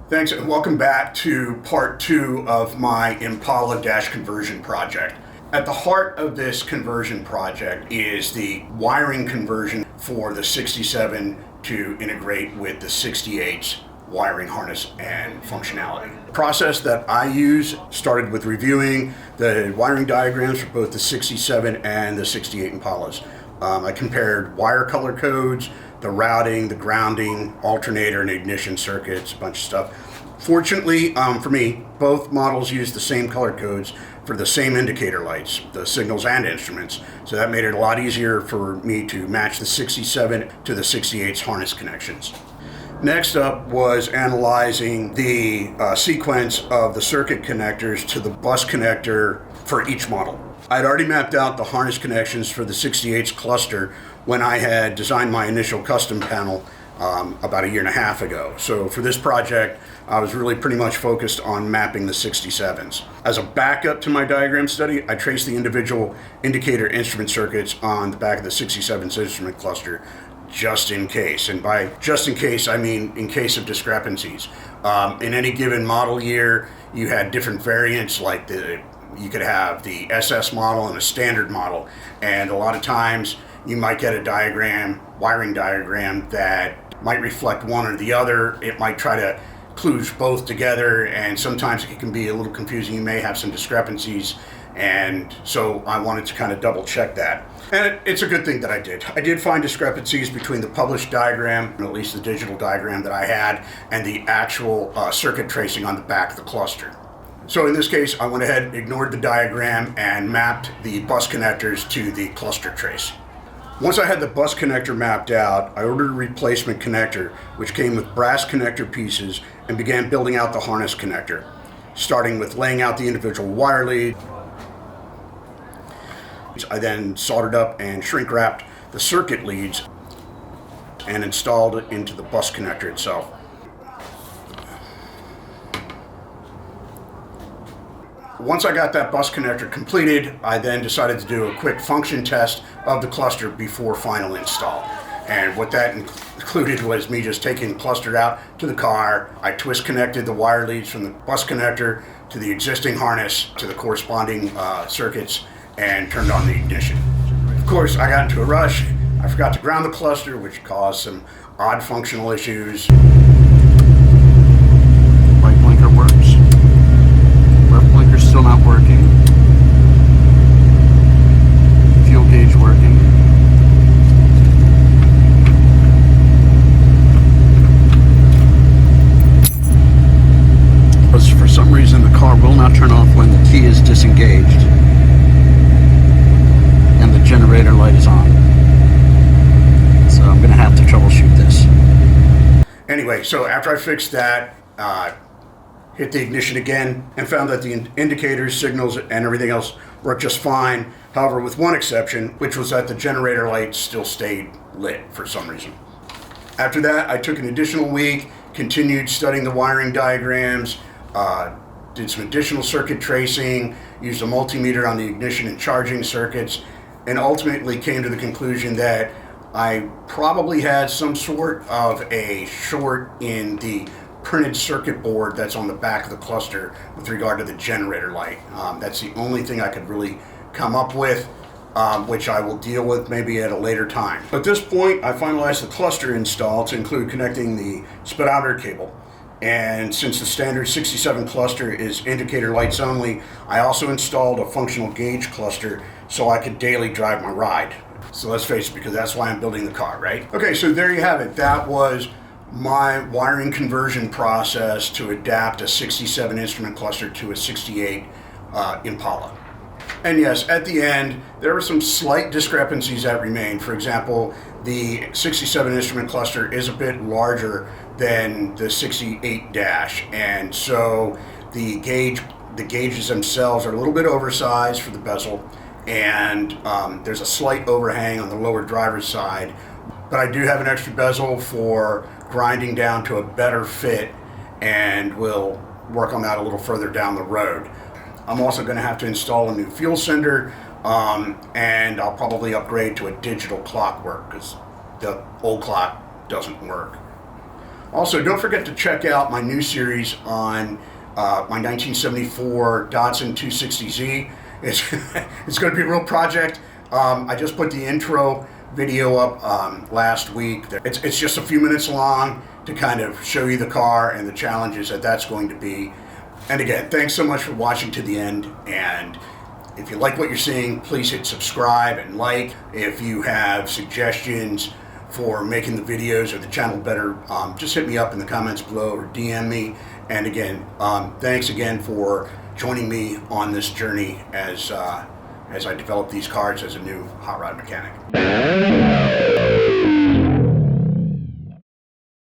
Thanks, and welcome back to part 2 of my Impala dash conversion project. At the heart of this conversion project is the wiring conversion for the 67 to integrate with the 68's wiring harness and functionality. The process that I use started with reviewing the wiring diagrams for both the 67 and the 68 Impalas. I compared wire color codes, the routing, the grounding, alternator and ignition circuits, a bunch of stuff. Fortunately for me, both models use the same color codes for the same indicator lights, the signals and instruments, so that made it a lot easier for me to match the 67 to the 68's harness connections. Next up was analyzing the sequence of the circuit connectors to the bus connector for each model. I'd already mapped out the harness connections for the 68's cluster when I had designed my initial custom panel about a year and a half ago. So for this project, I was really pretty much focused on mapping the 67s. As a backup to my diagram study, I traced the individual indicator instrument circuits on the back of the 67's instrument cluster just in case. And by just in case, I mean in case of discrepancies. In any given model year, you had different variants, like you could have the SS model and a standard model, and a lot of times you might get a diagram, wiring diagram, that might reflect one or the other. It might try to kludge both together, and sometimes it can be a little confusing. You may have some discrepancies, and so I wanted to kind of double check that. And it's a good thing that I did. I did find discrepancies between the published diagram, at least the digital diagram that I had, and the actual circuit tracing on the back of the cluster. So in this case, I went ahead, ignored the diagram, and mapped the bus connectors to the cluster trace. Once I had the bus connector mapped out, I ordered a replacement connector, which came with brass connector pieces, and began building out the harness connector, starting with laying out the individual wire lead. I then soldered up and shrink wrapped the circuit leads and installed it into the bus connector itself. Once I got that bus connector completed, I then decided to do a quick function test of the cluster before final install. And what that included was me just taking the cluster out to the car. I twist connected the wire leads from the bus connector to the existing harness to the corresponding circuits and turned on the ignition. Of course, I got into a rush. I forgot to ground the cluster, which caused some odd functional issues. Right blinker works. Left blinker's still not working. Fuel gauge working. But for some reason, the car will not turn off when the key is disengaged and the generator light is on. So I'm going to have to troubleshoot this. Anyway, so after I fixed that, hit the ignition again and found that the indicators, signals, and everything else worked just fine. However, with one exception, which was that the generator light still stayed lit for some reason. After that, I took an additional week, continued studying the wiring diagrams, did some additional circuit tracing, used a multimeter on the ignition and charging circuits, and ultimately came to the conclusion that I probably had some sort of a short in the printed circuit board that's on the back of the cluster with regard to the generator light. That's the only thing I could really come up with, which I will deal with maybe at a later time. At this point, I finalized the cluster install to include connecting the speedometer cable. And since the standard 67 cluster is indicator lights only, I also installed a functional gauge cluster so I could daily drive my ride. So let's face it, because that's why I'm building the car, right? Okay, so there you have it. That was my wiring conversion process to adapt a 67 instrument cluster to a 68 Impala. And yes, at the end, there were some slight discrepancies that remained. For example, the 67 instrument cluster is a bit larger than the 68 dash, and so the gauges themselves are a little bit oversized for the bezel, and there's a slight overhang on the lower driver's side. But I do have an extra bezel for grinding down to a better fit, and we'll work on that a little further down the road. I'm also going to have to install a new fuel sender, and I'll probably upgrade to a digital clock work because the old clock doesn't work. Also, don't forget to check out my new series on my 1974 Datsun 260Z. It's going to be a real project. I just put the intro video up last week. It's just a few minutes long to kind of show you the car and the challenges that that's going to be. And again, thanks so much for watching to the end. And if you like what you're seeing, please hit subscribe and like. If you have suggestions for making the videos or the channel better, just hit me up in the comments below or DM me. And again, thanks again for joining me on this journey as I develop these cars as a new hot rod mechanic.